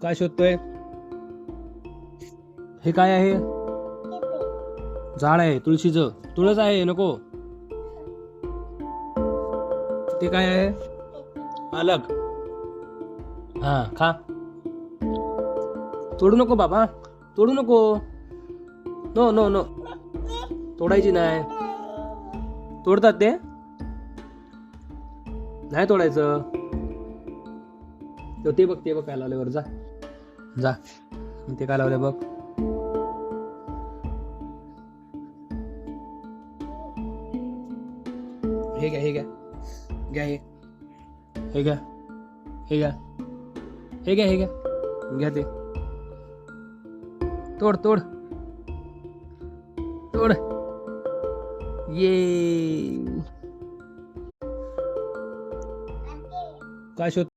काय शोधतोय? हे काय आहे? झाड आहे तुळशीचं. तुळस आहे नको. ते काय आहे? पालक. हा खा. तोडू नको बाबा, तोडू नको. नो नो नो, तोडायची नाही. तोडतात ते, नाही तोडायचं. ते बघ, ते बघ काय लावले वर. जा जा, ते काय लावले बघ. हे घ्या, हे घ्या, घ्या हे. हे घ्या, हे घ्या, हे घ्या, हे घ्या, घ्या ते. तोड तोड तोड. ये काय शोध